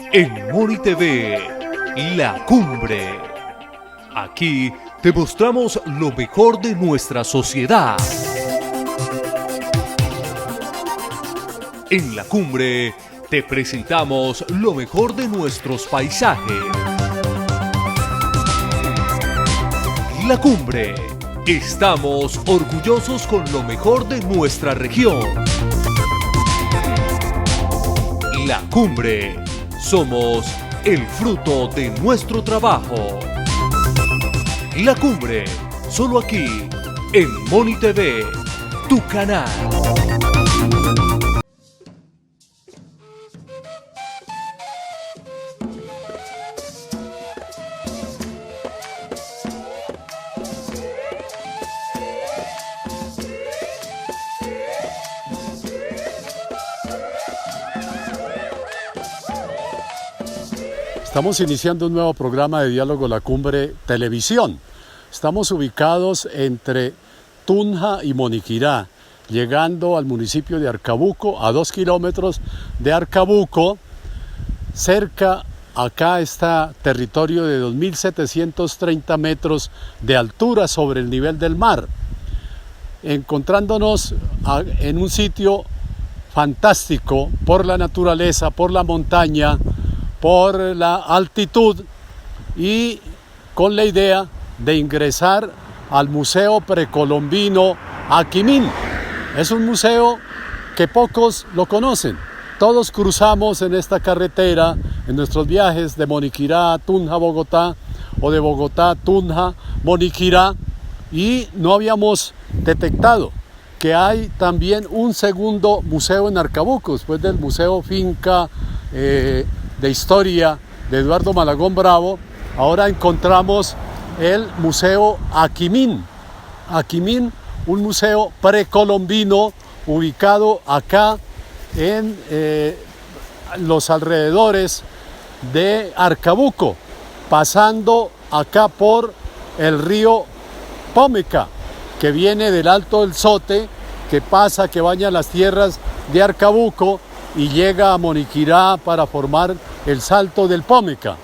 En Moni TV, La Cumbre. Aquí te mostramos lo mejor de nuestra sociedad. En La Cumbre te presentamos lo mejor de nuestros paisajes. La Cumbre. Estamos orgullosos con lo mejor de nuestra región. La Cumbre. Somos el fruto de nuestro trabajo. La Cumbre. Solo aquí, en Moni TV, tu canal. Estamos iniciando un nuevo programa de Diálogo La Cumbre Televisión. Estamos ubicados entre Tunja y Moniquirá, llegando al municipio de Arcabuco, a 2 kilómetros de Arcabuco. Cerca, acá está territorio de 2.730 metros de altura sobre el nivel del mar, encontrándonos en un sitio fantástico por la naturaleza, por la montaña, por la altitud, y con la idea de ingresar al Museo Precolombino Aquimín. Es un museo que pocos lo conocen. Todos cruzamos en esta carretera en nuestros viajes de Moniquirá a Tunja, Bogotá, o de Bogotá a Tunja, Moniquirá, y no habíamos detectado que hay también un segundo museo en Arcabuco, después del Museo Finca de Historia de Eduardo Malagón Bravo. Ahora encontramos el Museo Aquimín. Aquimín, un museo precolombino ubicado acá en los alrededores de Arcabuco, pasando acá por el río Pómeca, que viene del Alto del Sote, que pasa, que baña las tierras de Arcabuco y llega a Moniquirá para formar el Salto del Pómeca.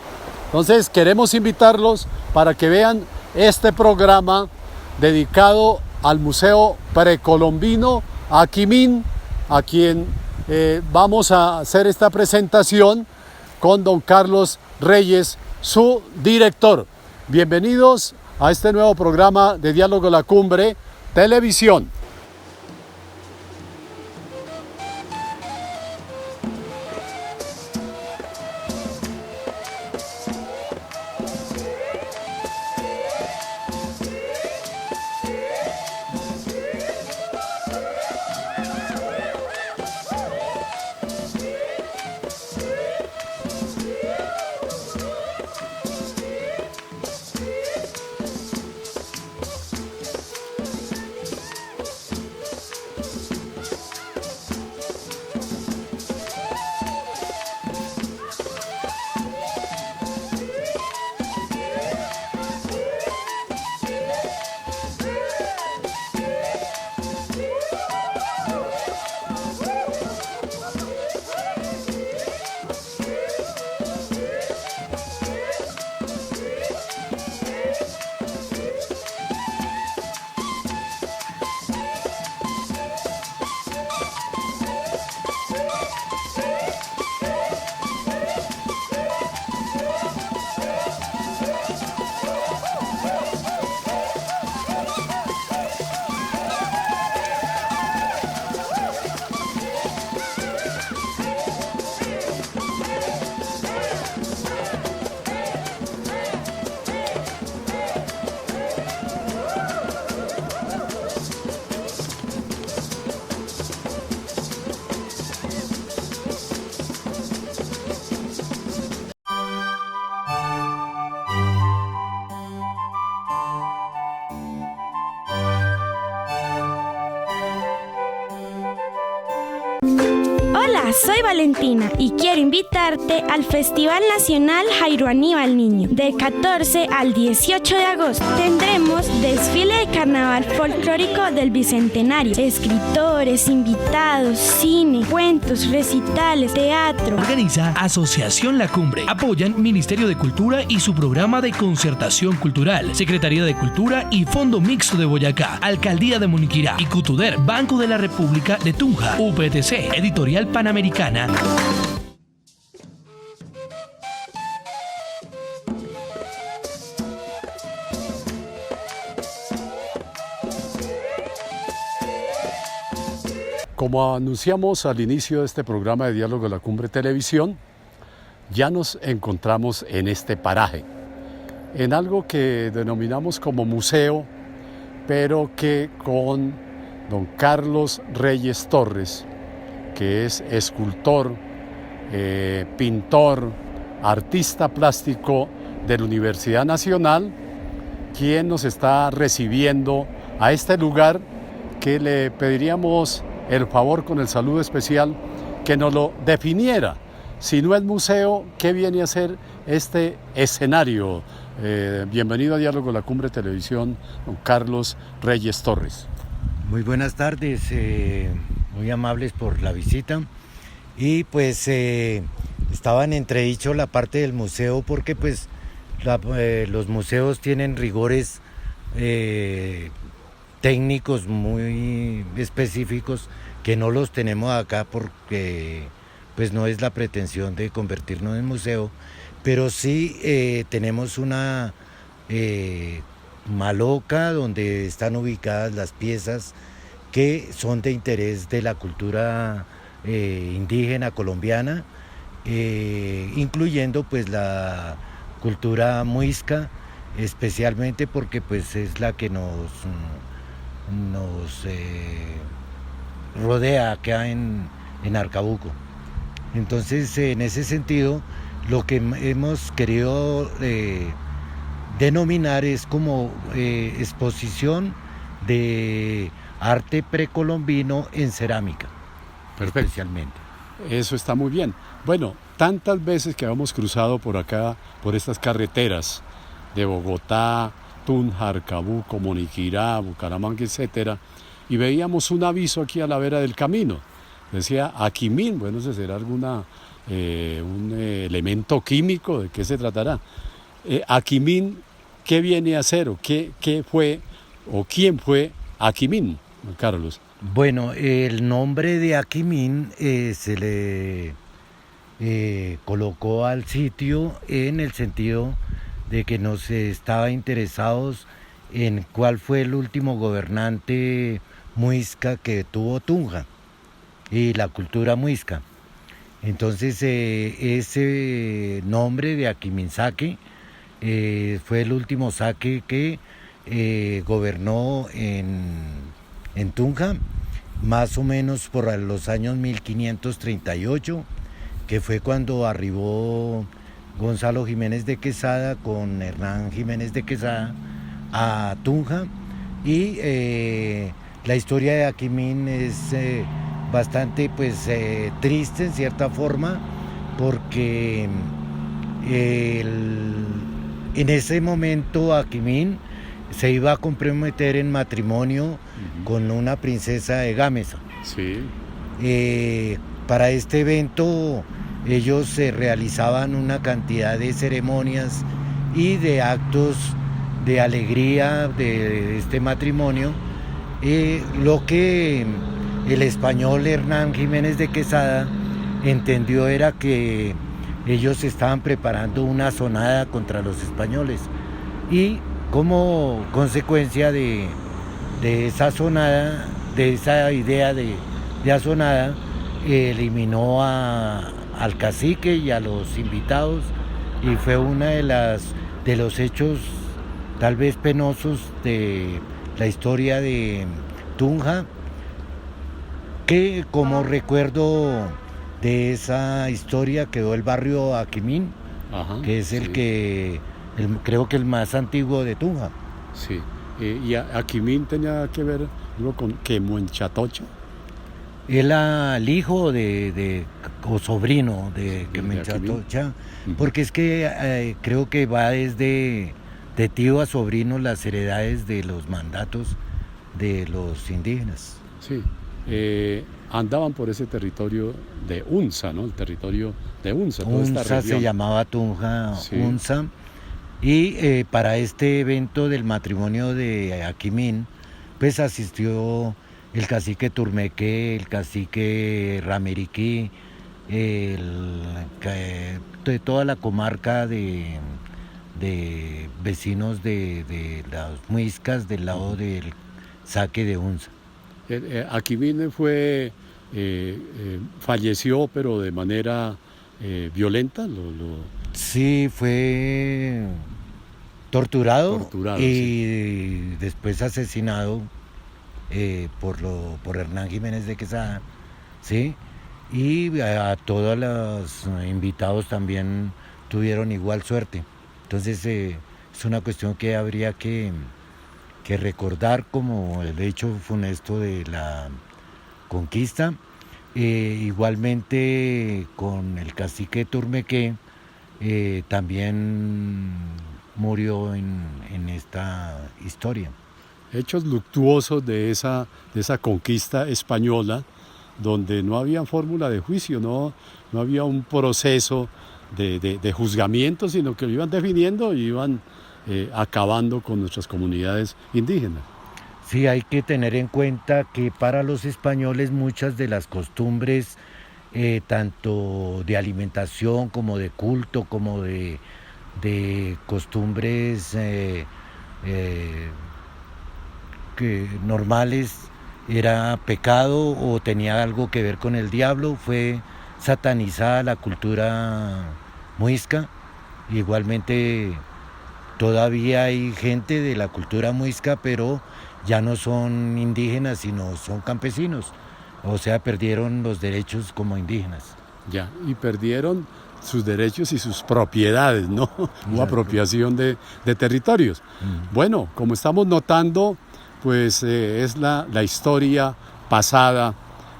Entonces queremos invitarlos para que vean este programa dedicado al Museo Precolombino Aquimín, a quien vamos a hacer esta presentación con don Carlos Reyes, su director. Bienvenidos a este nuevo programa de Diálogo La Cumbre Televisión. soy Valentina y quiero invitarte al Festival Nacional Jairo Aníbal Niño. Del 14 al 18 de agosto tendremos desfile de carnaval folclórico del Bicentenario, escritores, invitados, cine, cuentos, recitales, teatro. Organiza Asociación La Cumbre. Apoyan Ministerio de Cultura y su programa de concertación cultural, Secretaría de Cultura y Fondo Mixto de Boyacá, Alcaldía de Moniquirá y Cutuder, Banco de la República de Tunja, UPTC, Editorial Panamericana. Como anunciamos al inicio de este programa de Diálogo de la Cumbre Televisión, ya nos encontramos en este paraje, en algo que denominamos como museo, pero que con don Carlos Reyes Torres, que es escultor, pintor, artista plástico de la Universidad Nacional, quien nos está recibiendo a este lugar, que le pediríamos el favor con el saludo especial que nos lo definiera. Si no es museo, ¿qué viene a ser este escenario? Bienvenido a Diálogo de la Cumbre Televisión, don Carlos Reyes Torres. Muy buenas tardes, muy amables por la visita. Y pues estaba en entredicho la parte del museo porque pues los museos tienen rigores técnicos muy específicos que no los tenemos acá porque pues no es la pretensión de convertirnos en museo, pero sí tenemos una maloca donde están ubicadas las piezas que son de interés de la cultura indígena colombiana, incluyendo pues la cultura muisca, especialmente porque pues es la que nos rodea acá en Arcabuco. Entonces, en ese sentido, lo que hemos querido denominar es como exposición de arte precolombino en cerámica. Perfecto. Especialmente. Eso está muy bien. Bueno, tantas veces que habíamos cruzado por acá, por estas carreteras de Bogotá, Tunja, Arcabuco, Moniquirá, Bucaramanga, etcétera, y veíamos un aviso aquí a la vera del camino. Decía Aquimín, bueno, ese será un elemento químico, ¿de qué se tratará? Aquimín, ¿qué viene a ser o qué fue o quién fue Aquimín, Carlos? Bueno, el nombre de Aquimín se le colocó al sitio en el sentido de que nos estaba interesados en cuál fue el último gobernante muisca que tuvo Tunja y la cultura muisca. Entonces ese nombre de Aquiminsaque fue el último saque que gobernó en Tunja, más o menos por los años 1538, que fue cuando arribó Gonzalo Jiménez de Quesada con Hernán Jiménez de Quesada a Tunja. Y la historia de Aquimín es bastante pues triste en cierta forma, porque en ese momento Aquimín se iba a comprometer en matrimonio con una princesa de Gámeza. Sí. Para este evento ellos realizaban una cantidad de ceremonias y de actos de alegría de este matrimonio, lo que el español Hernán Jiménez de Quesada entendió era que ellos estaban preparando una asonada contra los españoles, y como consecuencia de esa asonada, de esa idea de asonada, eliminó al cacique y a los invitados, y fue una de los hechos tal vez penosos de la historia de Tunja, que como recuerdo de esa historia quedó el barrio Aquimín. Ajá, que es creo que el más antiguo de Tunja. Sí. ¿Y Aquimín tenía que ver algo con Quemuenchatocha? el hijo o sobrino de Quetzalcóatl, porque es que creo que va desde de tío a sobrino las heredades de los mandatos de los indígenas. Sí, andaban por ese territorio de Hunza, ¿no? El territorio de Hunza. Hunza se llamaba Tunja, sí. Hunza. Y para este evento del matrimonio de Aquimín, pues asistió el cacique Turmeque, el cacique Ramiriquí, de toda la comarca de vecinos de las muiscas del lado del saque de Hunza. Aquimín falleció, pero de manera violenta. Sí, fue torturado y sí. Después asesinado por Hernán Jiménez de Quesada, ¿sí? Y a todos los invitados también tuvieron igual suerte. Entonces es una cuestión que habría que recordar como el hecho funesto de la conquista. Igualmente con el cacique Turmeque también murió en esta historia. Hechos luctuosos de esa conquista española, donde no había fórmula de juicio, no había un proceso de juzgamiento, sino que lo iban definiendo y iban acabando con nuestras comunidades indígenas. Sí, hay que tener en cuenta que para los españoles muchas de las costumbres, tanto de alimentación como de culto, como de costumbres normales, era pecado o tenía algo que ver con el diablo. Fue satanizada la cultura muisca. Igualmente todavía hay gente de la cultura muisca, pero ya no son indígenas, sino son campesinos. O sea, perdieron los derechos como indígenas. Ya, y perdieron sus derechos y sus propiedades, ¿no? Hubo apropiación de territorios. Bueno, como estamos notando, pues es la historia pasada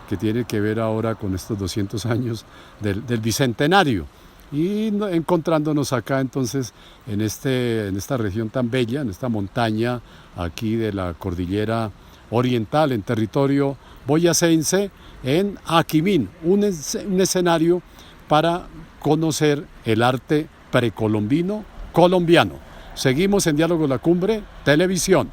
que tiene que ver ahora con estos 200 años del Bicentenario. Y encontrándonos acá entonces en esta región tan bella, en esta montaña aquí de la cordillera oriental, en territorio boyacense, en Aquimín, un escenario para conocer el arte precolombino colombiano. Seguimos en Diálogo La Cumbre, Televisión.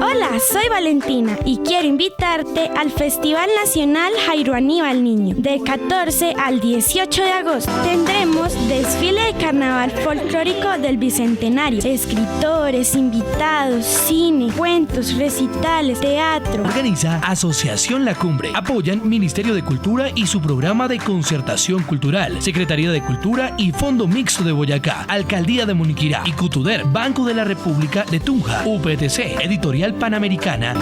Hola, soy Valentina y quiero invitarte al Festival Nacional Jairo Aníbal Niño. Del 14 al 18 de agosto tendremos desfile de carnaval folclórico del Bicentenario. Escritores, invitados, cine, cuentos, recitales, teatro. Organiza Asociación La Cumbre. Apoyan Ministerio de Cultura y su programa de concertación cultural, Secretaría de Cultura y Fondo Mixto de Boyacá, Alcaldía de Moniquirá y Cutuder, Banco de la República de Tunja, UPTC, Editorial Panamericana.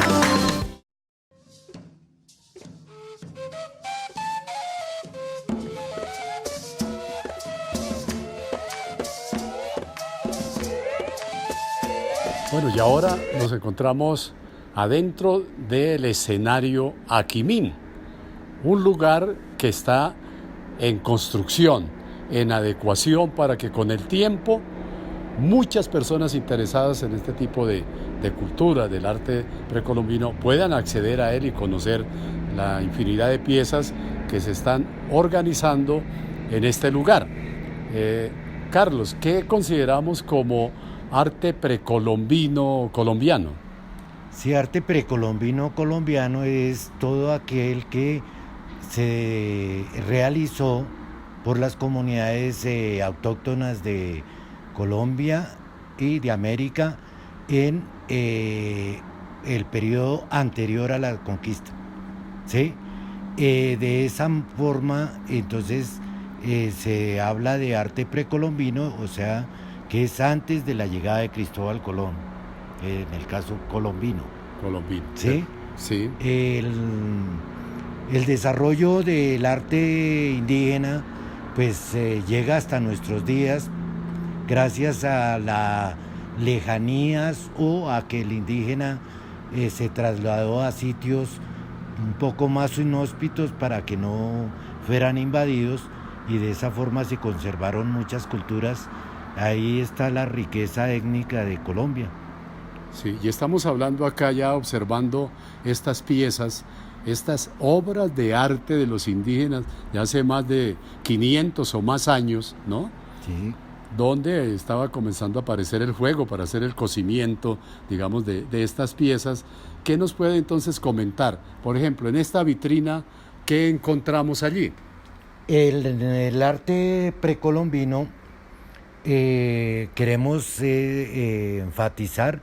Bueno, y ahora nos encontramos adentro del escenario Aquimín, un lugar que está en construcción, en adecuación para que con el tiempo muchas personas interesadas en este tipo de cultura, del arte precolombino, puedan acceder a él y conocer la infinidad de piezas que se están organizando en este lugar. Carlos, ¿qué consideramos como arte precolombino colombiano? Sí, arte precolombino colombiano es todo aquel que se realizó por las comunidades autóctonas de Colombia y de América en el periodo anterior a la conquista, ¿sí? De esa forma, entonces, se habla de arte precolombino, o sea, que es antes de la llegada de Cristóbal Colón, en el caso colombino. Colombino. ¿Sí? Sí. El desarrollo del arte indígena pues llega hasta nuestros días gracias a las lejanías o a que el indígena se trasladó a sitios un poco más inhóspitos para que no fueran invadidos, y de esa forma se conservaron muchas culturas. Ahí está la riqueza étnica de Colombia. Sí, y estamos hablando acá ya observando estas piezas, estas obras de arte de los indígenas de hace más de 500 o más años, ¿no? Sí. Donde estaba comenzando a aparecer el fuego para hacer el cocimiento, digamos, de estas piezas. ¿Qué nos puede entonces comentar? Por ejemplo, en esta vitrina, ¿qué encontramos allí? En el arte precolombino queremos enfatizar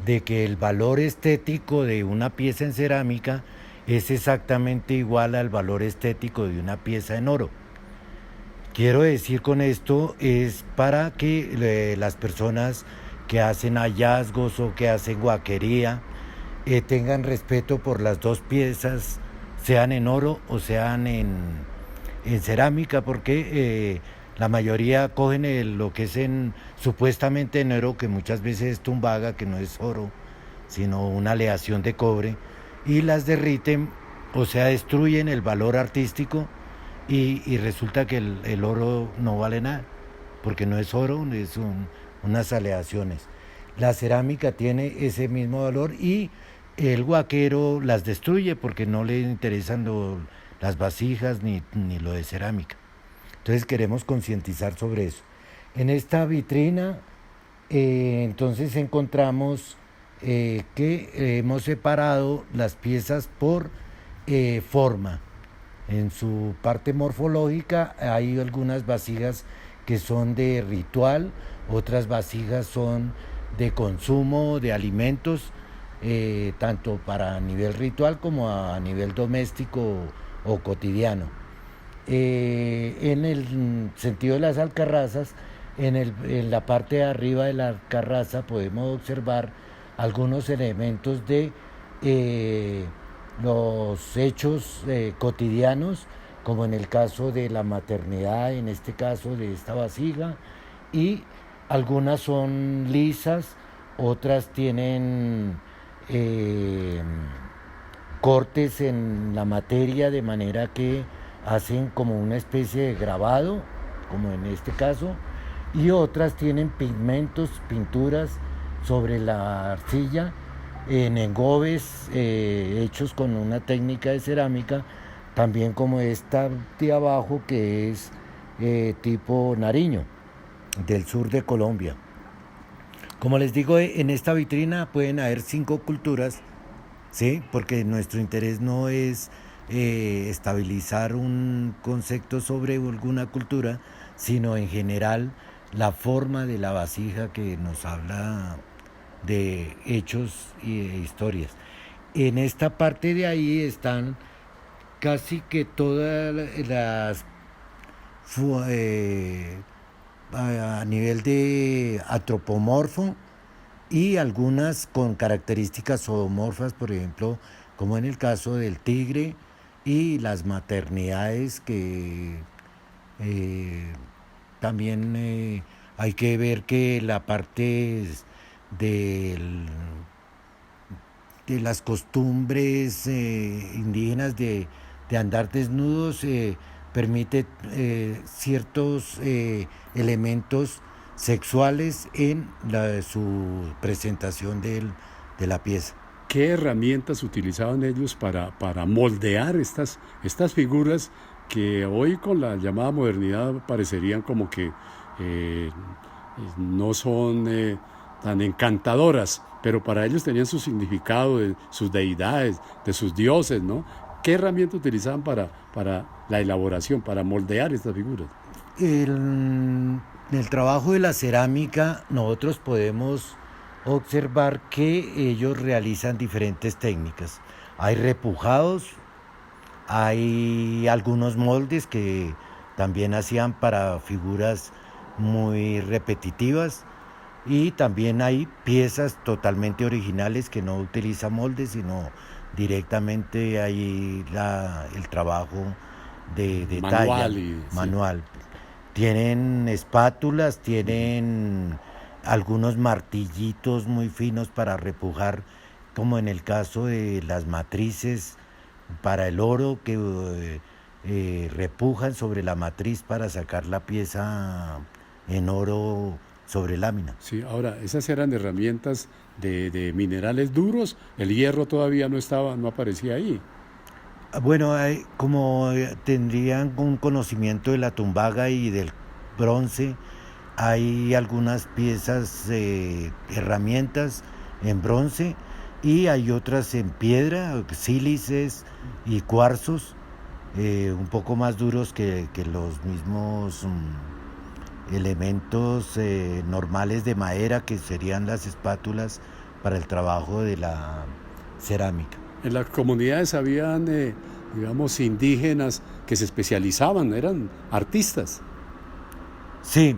de que el valor estético de una pieza en cerámica es exactamente igual al valor estético de una pieza en oro. Quiero decir con esto es para que las personas que hacen hallazgos o que hacen guaquería tengan respeto por las dos piezas, sean en oro o sean en cerámica, porque la mayoría cogen lo que es supuestamente en oro, que muchas veces es tumbaga, que no es oro, sino una aleación de cobre, y las derriten, o sea, destruyen el valor artístico, y resulta que el oro no vale nada, porque no es oro, es unas aleaciones. La cerámica tiene ese mismo valor, y el guaquero las destruye porque no le interesan las vasijas ni lo de cerámica. Entonces queremos concientizar sobre eso. En esta vitrina entonces encontramos que hemos separado las piezas por forma. En su parte morfológica hay algunas vasijas que son de ritual, otras vasijas son de consumo de alimentos, tanto para nivel ritual como a nivel doméstico o cotidiano. En el sentido de las alcarrazas, en la parte de arriba de la alcarraza podemos observar algunos elementos de los hechos cotidianos, como en el caso de la maternidad, en este caso de esta vasija, y algunas son lisas, otras tienen cortes en la materia, de manera que hacen como una especie de grabado, como en este caso, y otras tienen pigmentos, pinturas sobre la arcilla, en engobes hechos con una técnica de cerámica, también como esta de abajo, que es tipo Nariño, del sur de Colombia. Como les digo, en esta vitrina pueden haber 5 culturas, ¿sí? Porque nuestro interés no es estabilizar un concepto sobre alguna cultura, sino en general la forma de la vasija, que nos habla de hechos y de historias. En esta parte de ahí están casi que todas las a nivel de antropomorfo, y algunas con características zoomorfas, por ejemplo, como en el caso del tigre y las maternidades, que también hay que ver que la parte de las costumbres indígenas de andar desnudos permite ciertos elementos sexuales en su presentación de la pieza. ¿Qué herramientas utilizaban ellos para moldear estas figuras que hoy, con la llamada modernidad, parecerían como que no son tan encantadoras, pero para ellos tenían su significado, de sus deidades, de sus dioses, ¿no? ¿Qué herramientas utilizaban para la elaboración, para moldear estas figuras? En el trabajo de la cerámica nosotros podemos observar que ellos realizan diferentes técnicas. Hay repujados, hay algunos moldes que también hacían para figuras muy repetitivas, y también hay piezas totalmente originales que no utilizan moldes, sino directamente hay el trabajo de detalle manual. Tienen espátulas, tienen algunos martillitos muy finos para repujar, como en el caso de las matrices para el oro, que repujan sobre la matriz para sacar la pieza en oro sobre lámina. Sí, ahora, esas eran herramientas de minerales duros, el hierro todavía no aparecía ahí. Bueno, como tendrían un conocimiento de la tumbaga y del bronce, hay algunas piezas, herramientas en bronce, y hay otras en piedra, sílices y cuarzos, un poco más duros que los mismos elementos normales de madera, que serían las espátulas para el trabajo de la cerámica. En las comunidades habían, digamos, indígenas que se especializaban, eran artistas. Sí,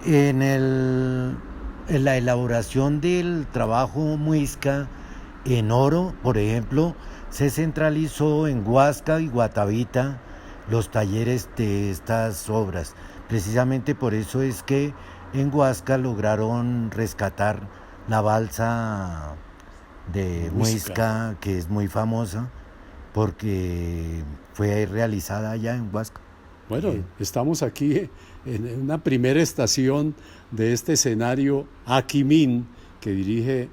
en la elaboración del trabajo muisca en oro, por ejemplo, se centralizó en Huasca y Guatavita los talleres de estas obras. Precisamente por eso es que en Huasca lograron rescatar la balsa de muisca, que es muy famosa, porque fue realizada allá en Huasca. Bueno, estamos aquí en una primera estación de este escenario Aquimín, que dirige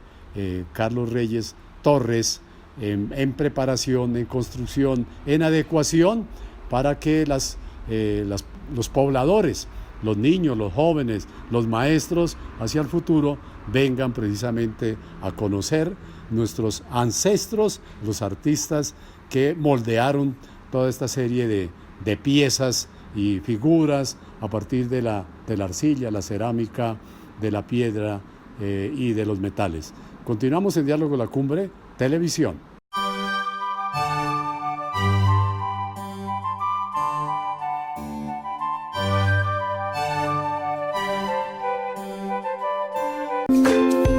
Carlos Reyes Torres, en preparación, en construcción, en adecuación, para que los pobladores, los niños, los jóvenes, los maestros hacia el futuro vengan precisamente a conocer nuestros ancestros, los artistas que moldearon toda esta serie de piezas y figuras a partir de la arcilla, la cerámica, de la piedra y de los metales. Continuamos en Diálogo La Cumbre, Televisión.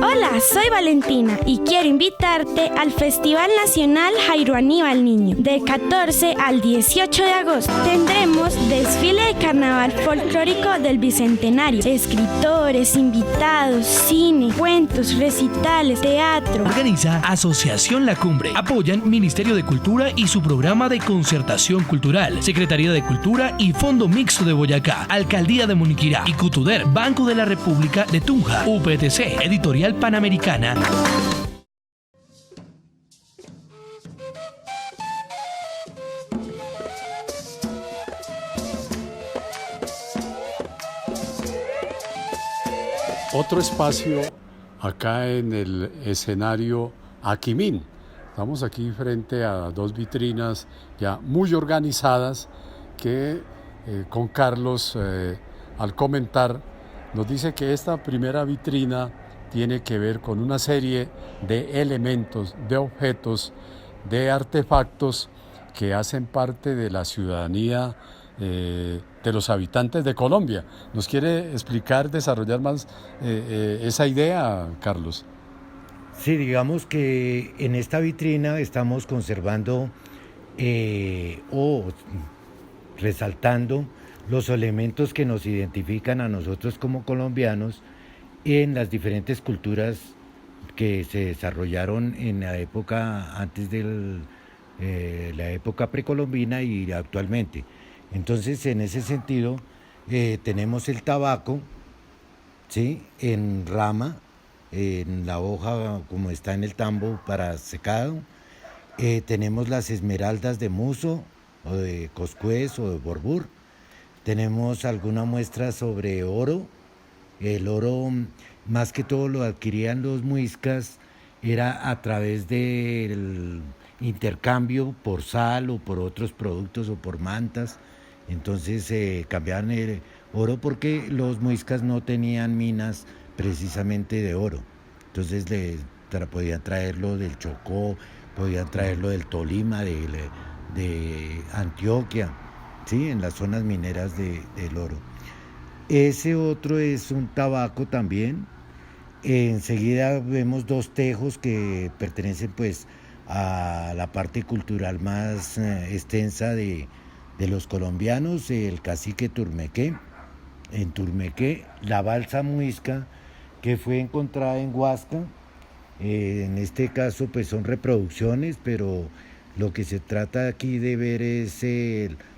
Hola, soy Valentina y quiero invitarte al Festival Nacional Jairo Aníbal Niño. Del 14 al 18 de agosto tendremos desfile de carnaval folclórico del Bicentenario. Escritores, invitados, cine, cuentos, recitales, teatro. Organiza Asociación La Cumbre. Apoyan Ministerio de Cultura y su programa de concertación cultural, Secretaría de Cultura y Fondo Mixto de Boyacá, Alcaldía de Moniquirá, Icutuder, Banco de la República de Tunja, UPTC, Editorial Panamericana. Otro espacio acá en el escenario Aquimín. Estamos aquí frente a dos vitrinas ya muy organizadas que con Carlos, al comentar, nos dice que esta primera vitrina tiene que ver con una serie de elementos, de objetos, de artefactos que hacen parte de la ciudadanía de los habitantes de Colombia. ¿Nos quiere explicar, desarrollar más esa idea, Carlos? Sí, digamos que en esta vitrina estamos conservando o resaltando los elementos que nos identifican a nosotros como colombianos en las diferentes culturas que se desarrollaron en la época antes de la época precolombina y actualmente. Entonces, en ese sentido, tenemos el tabaco, ¿sí?, en rama, en la hoja como está en el tambo para secado. Tenemos las esmeraldas de muso o de coscuez o de borbur. Tenemos alguna muestra sobre oro. El oro, más que todo, lo adquirían los muiscas, era a través del intercambio por sal o por otros productos o por mantas. Entonces cambiaban el oro porque los muiscas no tenían minas precisamente de oro. Entonces podían traerlo del Chocó, podían traerlo del Tolima, de Antioquia, ¿sí?, en las zonas mineras del oro. Ese otro es un tabaco también. Enseguida vemos dos tejos que pertenecen pues a la parte cultural más extensa de los colombianos, el cacique Turmequé, en Turmequé, la balsa muisca que fue encontrada en Huasca. En este caso pues son reproducciones, pero lo que se trata aquí de ver es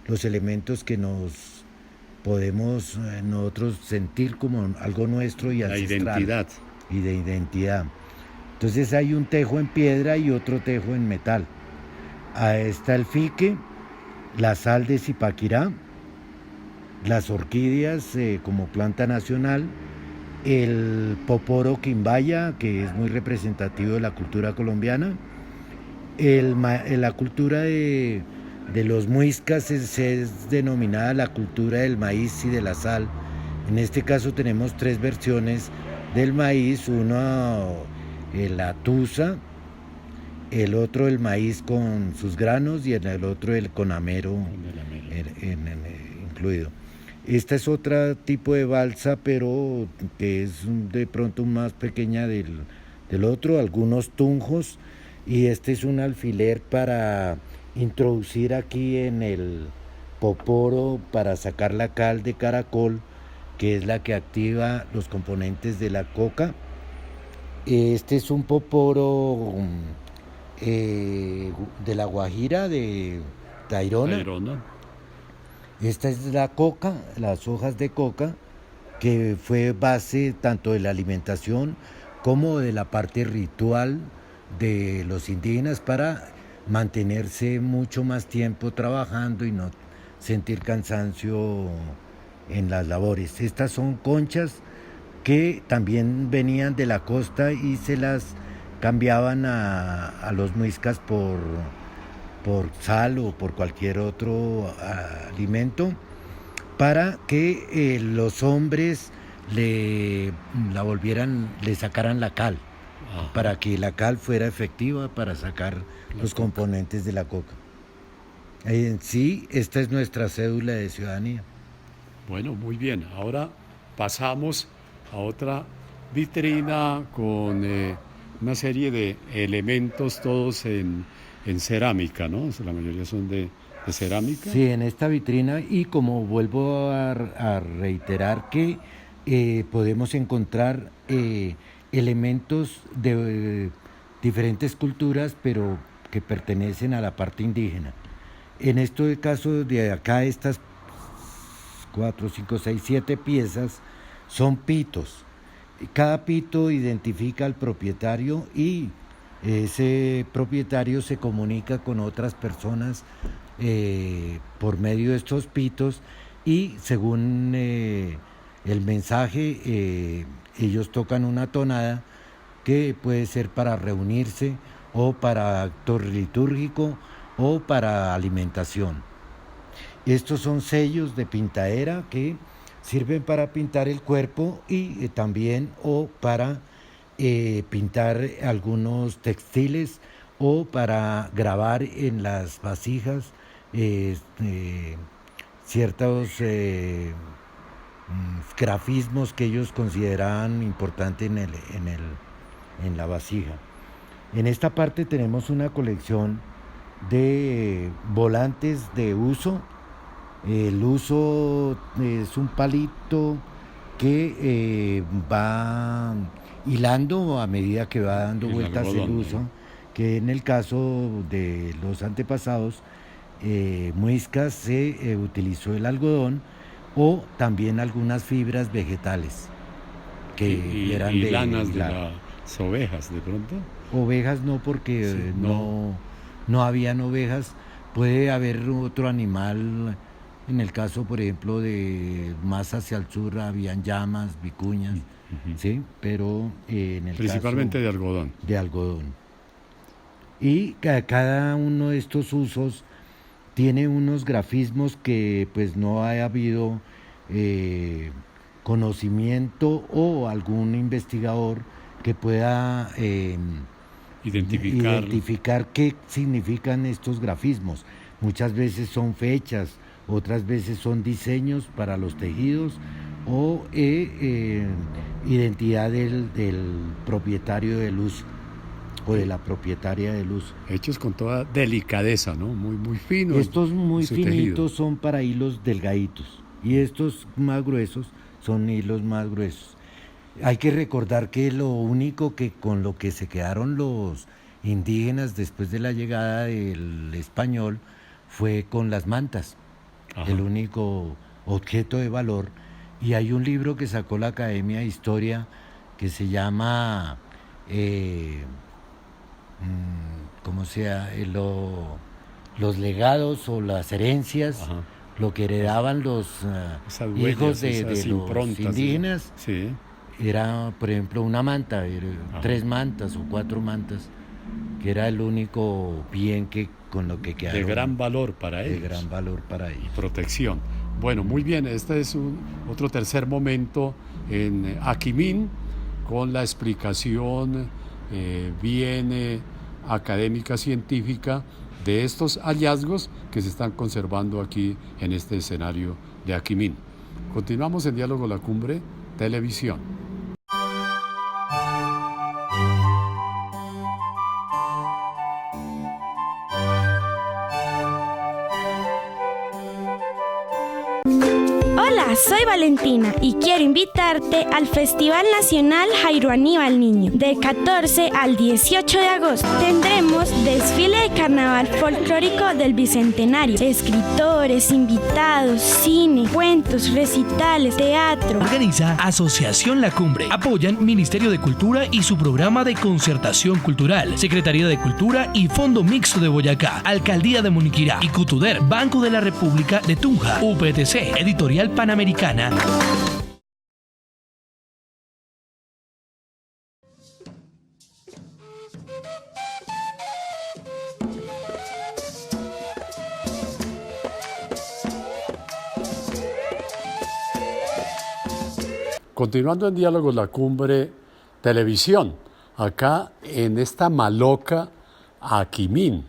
los elementos que nos podemos nosotros sentir como algo nuestro y ancestral. La identidad. Y de identidad. Entonces hay un tejo en piedra y otro tejo en metal. Ahí está el fique, la sal de Zipaquirá, las orquídeas como planta nacional, el poporo quimbaya, que es muy representativo de la cultura colombiana, la cultura de los muiscas es denominada la cultura del maíz y de la sal. En este caso tenemos 3 versiones del maíz, uno la tusa, el otro el maíz con sus granos y el otro el conamero incluido. Esta es otro tipo de balsa, pero que es de pronto más pequeña del otro, algunos tunjos, y este es un alfiler para introducir aquí en el poporo para sacar la cal de caracol, que es la que activa los componentes de la coca. Este es un poporo de la Guajira, de Tayrona. Esta es la coca, las hojas de coca, que fue base tanto de la alimentación como de la parte ritual de los indígenas para mantenerse mucho más tiempo trabajando y no sentir cansancio en las labores. Estas son conchas que también venían de la costa y se las cambiaban a los muiscas por sal o por cualquier otro alimento para que los hombres le sacaran la cal. Ajá. Para que la cal fuera efectiva para sacar los componentes de la coca. En sí, esta es nuestra cédula de ciudadanía. Bueno, muy bien. Ahora pasamos a otra vitrina con una serie de elementos todos en cerámica, ¿no? La mayoría son de cerámica. Sí, en esta vitrina, y como vuelvo a reiterar que podemos encontrar elementos de diferentes culturas, pero que pertenecen a la parte indígena. En este caso de acá, estas 4, 5, 6, 7 piezas son pitos. Cada pito identifica al propietario y ese propietario se comunica con otras personas por medio de estos pitos y según el mensaje ellos tocan una tonada que puede ser para reunirse o para acto litúrgico o para alimentación. Estos son sellos de pintadera que sirven para pintar el cuerpo y también o para pintar algunos textiles o para grabar en las vasijas ciertos grafismos que ellos consideraban importantes en la vasija. En esta parte tenemos una colección de volantes de uso. El uso es un palito que va hilando a medida que va dando vueltas el uso, que en el caso de los antepasados muiscas se utilizó el algodón o también algunas fibras vegetales que eran de lanas de las ovejas de pronto. Ovejas no, porque sí, no habían ovejas. Puede haber otro animal. En el caso, por ejemplo, de más hacia el sur habían llamas, vicuñas, ¿sí? Pero en el principalmente caso, de algodón. De algodón. Y cada uno de estos usos tiene unos grafismos que pues no ha habido conocimiento o algún investigador que pueda identificar qué significan estos grafismos. Muchas veces son fechas, otras veces son diseños para los tejidos o identidad del propietario del uso o de la propietaria del uso. Hechos con toda delicadeza, ¿no? Muy finos. Estos muy finitos tejido. Son para hilos delgaditos y estos más gruesos son hilos más gruesos. Hay que recordar que lo único que con lo que se quedaron los indígenas después de la llegada del español fue con las mantas, el único objeto de valor. Y hay un libro que sacó la Academia de Historia que se llama los legados o las herencias, lo que heredaban los hijos de los indígenas. Sí. Era, por ejemplo, una manta, 3 mantas o 4 mantas, que era el único bien que con lo que quedaron. De gran valor para ellos. De gran valor para ellos. Protección. Bueno, muy bien, este es otro tercer momento en Aquimín, con la explicación bien académica, científica, de estos hallazgos que se están conservando aquí en este escenario de Aquimín. Continuamos en Diálogo La Cumbre, Televisión. Hola, soy Valentina y quiero invitarte al Festival Nacional Jairo Aníbal Niño. Del 14 al 18 de agosto tendremos desfile de carnaval folclórico del Bicentenario. Escritores, invitados, cine, cuentos, recitales, teatro. Organiza Asociación La Cumbre. Apoyan Ministerio de Cultura y su programa de concertación cultural, Secretaría de Cultura y Fondo Mixto de Boyacá, Alcaldía de Moniquirá y Cutuder, Banco de la República de Tunja, UPTC, Editorial Panamericana. Continuando en Diálogos La Cumbre, Televisión, acá en esta maloca Aquimín,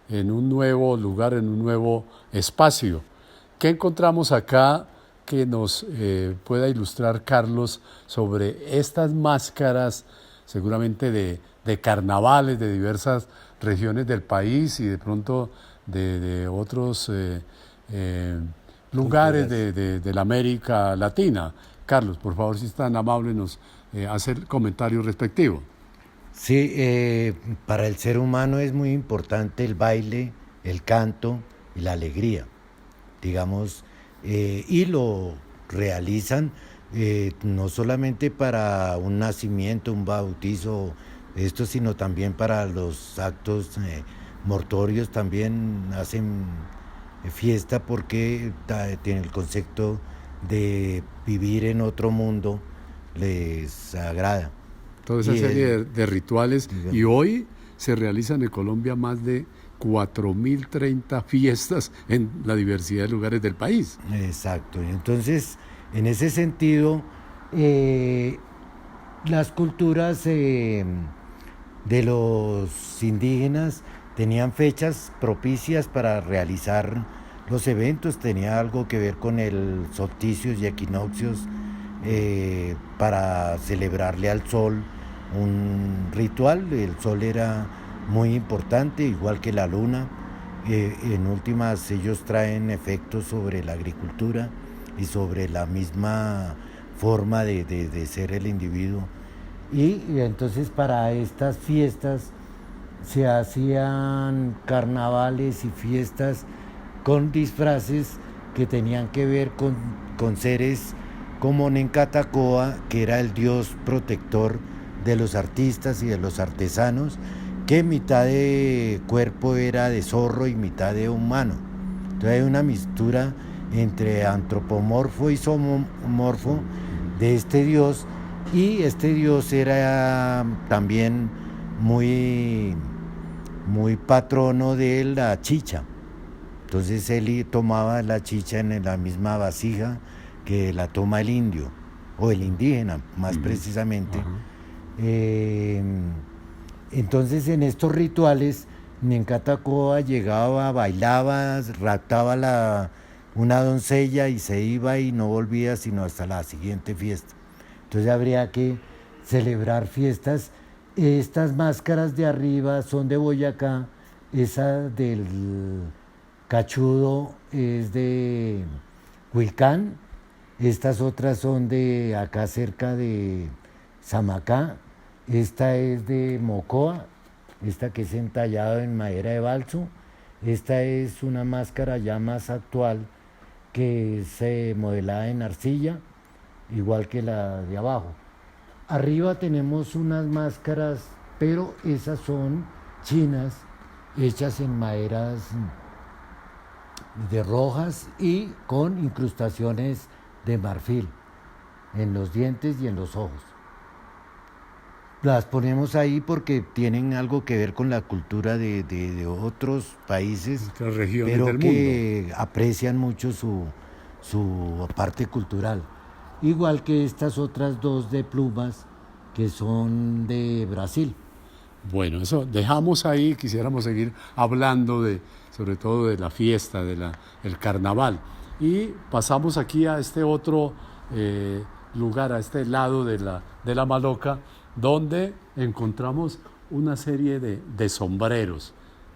en un nuevo lugar, en un nuevo espacio. ¿Qué encontramos acá que nos pueda ilustrar, Carlos, sobre estas máscaras, seguramente de carnavales de diversas regiones del país y de pronto de otros lugares de la América Latina? Carlos, por favor, si es tan amable, nos hace el comentario respectivo. Sí, para el ser humano es muy importante el baile, el canto y la alegría, digamos, y lo realizan no solamente para un nacimiento, un bautizo, esto, sino también para los actos mortorios, también hacen fiesta porque tiene el concepto de vivir en otro mundo, les agrada. Toda esa serie de rituales, y hoy se realizan en Colombia más de 4.030 fiestas en la diversidad de lugares del país. Exacto, entonces en ese sentido las culturas de los indígenas tenían fechas propicias para realizar los eventos, tenía algo que ver con el solsticios y equinoccios, para celebrarle al sol un ritual. El sol era muy importante, igual que la luna. En últimas, ellos traen efectos sobre la agricultura y sobre la misma forma de ser el individuo. Y entonces para estas fiestas se hacían carnavales y fiestas con disfraces que tenían que ver con seres como Nencatacoa, que era el dios protector de los artistas y de los artesanos, que mitad de cuerpo era de zorro y mitad de humano. Entonces hay una mistura entre antropomorfo y zoomorfo de este dios, y este dios era también muy patrono de la chicha. Entonces él tomaba la chicha en la misma vasija que la toma el indio, o el indígena más precisamente. Entonces en estos rituales Nencatacoa llegaba, bailaba, raptaba una doncella y se iba y no volvía sino hasta la siguiente fiesta. Entonces habría que celebrar fiestas. Estas máscaras de arriba son de Boyacá, esa del cachudo es de Huilcán, Estas otras son de acá cerca de Samacá. Esta es de Mocoa, esta que es entallada en madera de balso. Esta es una máscara ya más actual que es modelada en arcilla, igual que la de abajo. Arriba tenemos unas máscaras, pero esas son chinas, hechas en maderas de rojas y con incrustaciones de marfil en los dientes y en los ojos. Las ponemos ahí porque tienen algo que ver con la cultura de otros países, Otras regiones pero del que aprecian mucho su parte cultural. Igual que estas otras dos de plumas que son de Brasil. Bueno, eso dejamos ahí, quisiéramos seguir hablando sobre todo de la fiesta, del carnaval. Y pasamos aquí a este otro lugar, a este lado de la Maloca, donde encontramos una serie de sombreros,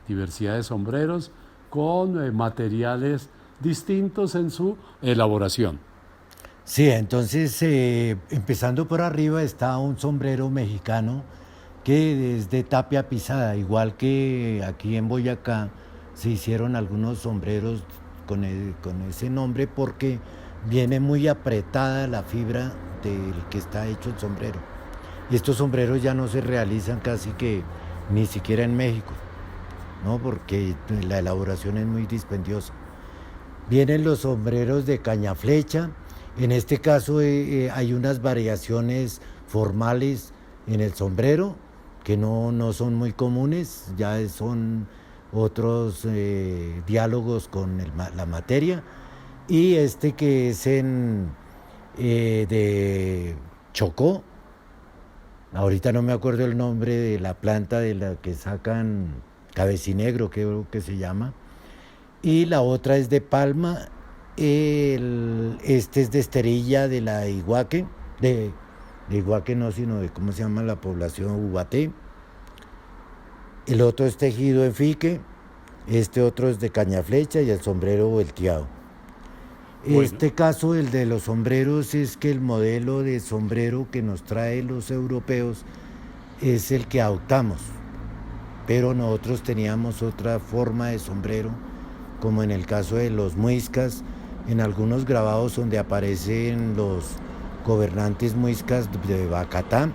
diversidad de sombreros con materiales distintos en su elaboración. Sí, entonces empezando por arriba está un sombrero mexicano que es de tapia pisada, igual que aquí en Boyacá se hicieron algunos sombreros con ese nombre porque viene muy apretada la fibra del que está hecho el sombrero. Estos sombreros ya no se realizan casi que ni siquiera en México, ¿no? Porque la elaboración es muy dispendiosa. Vienen los sombreros de caña flecha. En este caso hay unas variaciones formales en el sombrero que no son muy comunes, ya son otros diálogos con la materia. Y este que es de Chocó, ahorita no me acuerdo el nombre de la planta de la que sacan cabecinegro, creo que se llama. Y la otra es de palma, este es de esterilla de la Iguaque, de Iguaque no, sino de cómo se llama la población, Ubaté. El otro es tejido en fique, este otro es de caña flecha y el sombrero volteado. Bueno. Este caso, el de los sombreros, es que el modelo de sombrero que nos traen los europeos es el que adoptamos, pero nosotros teníamos otra forma de sombrero, como en el caso de los muiscas, en algunos grabados donde aparecen los gobernantes muiscas de Bacatá,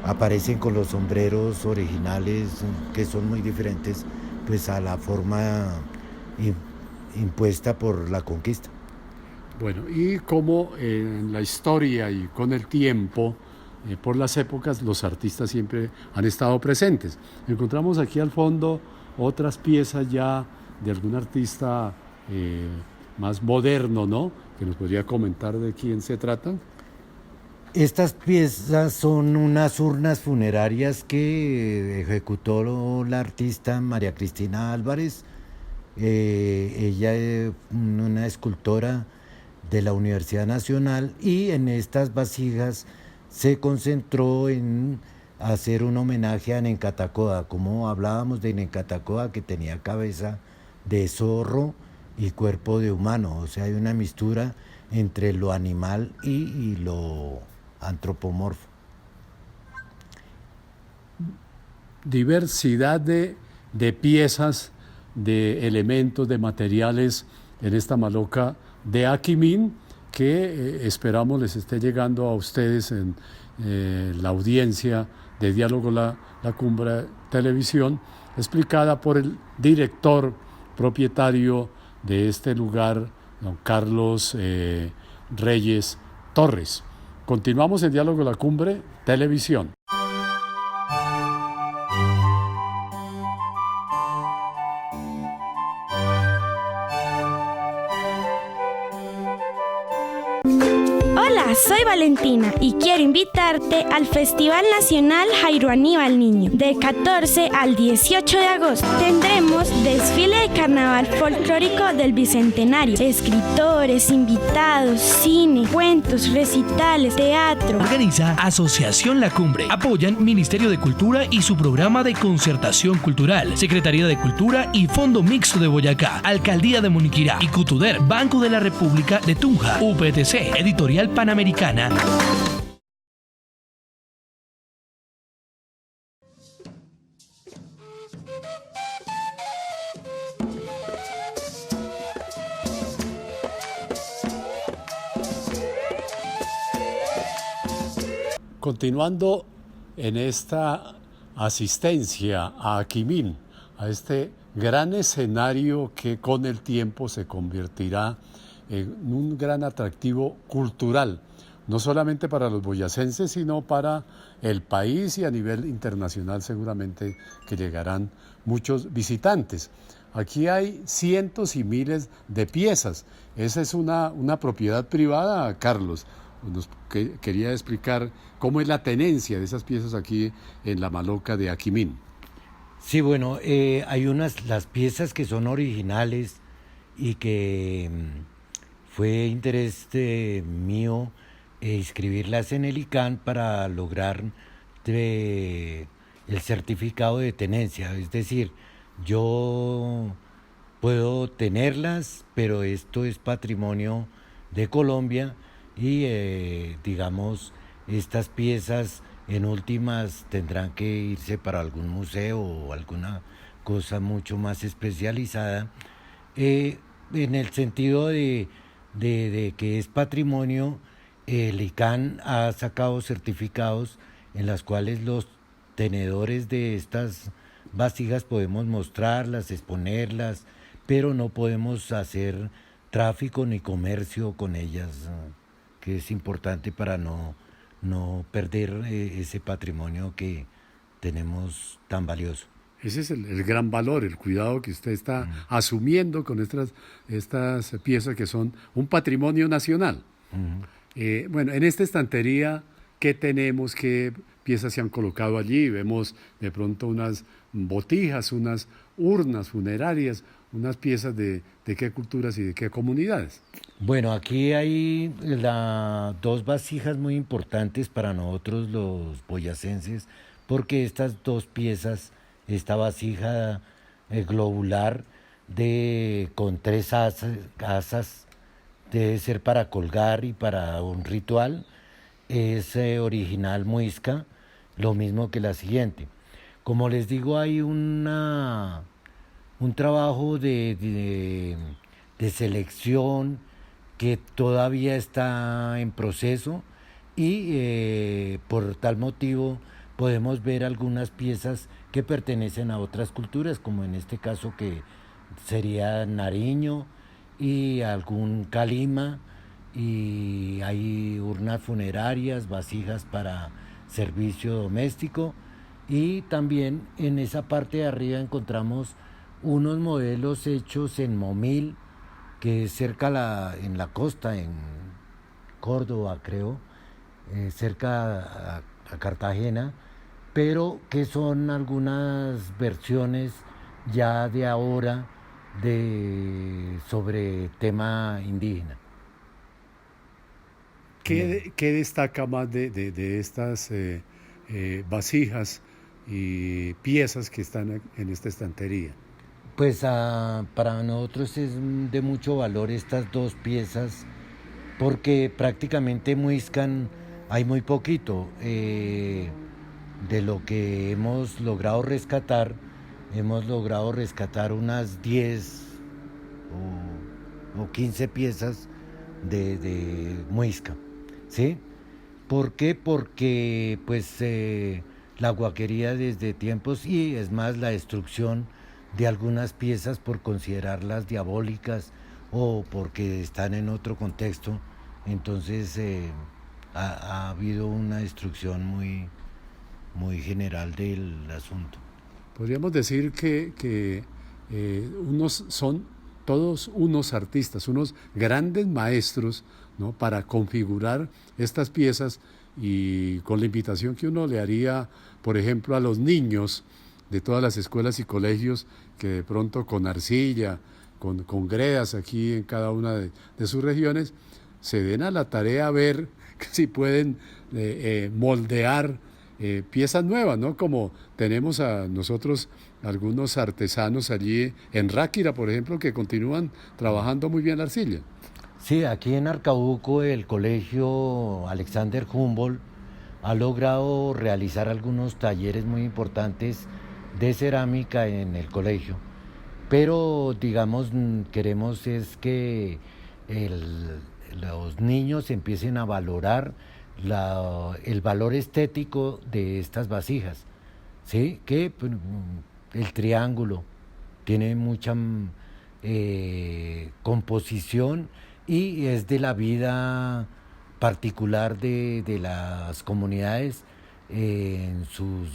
aparecen con los sombreros originales que son muy diferentes pues a la forma impuesta por la conquista. Bueno, y como en la historia y con el tiempo, por las épocas, los artistas siempre han estado presentes. Encontramos aquí al fondo otras piezas ya de algún artista más moderno, ¿no? Que nos podría comentar de quién se tratan. Estas piezas son unas urnas funerarias que ejecutó la artista María Cristina Álvarez. Ella es una escultora de la Universidad Nacional y en estas vasijas se concentró en hacer un homenaje a Nencatacoa, como hablábamos de Nencatacoa, que tenía cabeza de zorro y cuerpo de humano, o sea, hay una mistura entre lo animal y lo antropomorfo. Diversidad de piezas, de elementos, de materiales en esta Maloca de Aquimín, que esperamos les esté llegando a ustedes en la audiencia de Diálogo La Cumbre Televisión, explicada por el director propietario de este lugar, don Carlos Reyes Torres. Continuamos en Diálogo La Cumbre Televisión. Hola, Hola, soy Valentina y quiero invitarte al Festival Nacional Jairo Aníbal Niño. Del 14 al 18 de agosto tendremos desfile de carnaval folclórico del Bicentenario. Escritores, invitados, cine, cuentos, recitales, teatro. Organiza Asociación La Cumbre. Apoyan Ministerio de Cultura y su programa de concertación cultural, Secretaría de Cultura y Fondo Mixto de Boyacá, Alcaldía de Moniquirá, Icutuder, Banco de la República de Tunja, UPTC, Editorial Panamericana. Continuando en esta asistencia a Aquimín, a este gran escenario que con el tiempo se convertirá en un gran atractivo cultural, no solamente para los boyacenses, sino para el país, y a nivel internacional seguramente que llegarán muchos visitantes. Aquí hay cientos y miles de piezas. Esa es una propiedad privada, Carlos. Nos quería explicar cómo es la tenencia de esas piezas aquí en la Maloca de Aquimín. Sí, bueno, hay las piezas que son originales y que fue interés mío inscribirlas en el ICANN para lograr el certificado de tenencia. Es decir, yo puedo tenerlas, pero esto es patrimonio de Colombia y digamos, estas piezas en últimas tendrán que irse para algún museo o alguna cosa mucho más especializada, en el sentido de que es patrimonio. El ICANN ha sacado certificados en los cuales los tenedores de estas vasijas podemos mostrarlas, exponerlas, pero no podemos hacer tráfico ni comercio con ellas, que es importante para no perder ese patrimonio que tenemos tan valioso. Ese es el gran valor, el cuidado que usted está asumiendo con estas piezas que son un patrimonio nacional. Bueno, en esta estantería, ¿qué tenemos? ¿Qué piezas se han colocado allí? Vemos de pronto unas botijas, unas urnas funerarias, unas piezas de qué culturas y de qué comunidades. Bueno, aquí hay dos vasijas muy importantes para nosotros los boyacenses, porque estas dos piezas, esta vasija globular con 3 asas, debe ser para colgar y para un ritual, es original muisca, lo mismo que la siguiente. Como les digo, hay un trabajo de selección que todavía está en proceso y por tal motivo podemos ver algunas piezas que pertenecen a otras culturas, como en este caso que sería Nariño y algún Calima, y hay urnas funerarias, vasijas para servicio doméstico, y también en esa parte de arriba encontramos unos modelos hechos en Momil, que es cerca en la costa, en Córdoba creo, cerca a Cartagena, pero que son algunas versiones ya de ahora sobre tema indígena. ¿Qué destaca más de estas vasijas y piezas que están en esta estantería? Pues para nosotros es de mucho valor estas dos piezas, porque prácticamente muiscan hay muy poquito. De lo que hemos logrado rescatar unas 10 o 15 piezas de muisca, ¿sí? ¿Por qué? Porque pues la huaquería desde tiempos, y es más la destrucción de algunas piezas por considerarlas diabólicas o porque están en otro contexto, entonces ha habido una destrucción muy general del asunto. Podríamos decir que unos son todos unos artistas, unos grandes maestros, ¿no?, para configurar estas piezas, y con la invitación que uno le haría, por ejemplo, a los niños de todas las escuelas y colegios que de pronto con arcilla, con gredas aquí en cada una de sus regiones, se den a la tarea a ver si pueden moldear piezas nuevas, ¿no? Como tenemos a nosotros algunos artesanos allí en Ráquira, por ejemplo, que continúan trabajando muy bien la arcilla. Sí, aquí en Arcabuco el colegio Alexander Humboldt ha logrado realizar algunos talleres muy importantes de cerámica en el colegio, pero digamos queremos es que los niños empiecen a valorar el valor estético de estas vasijas, ¿sí? Que el triángulo tiene mucha composición y es de la vida particular de las comunidades en sus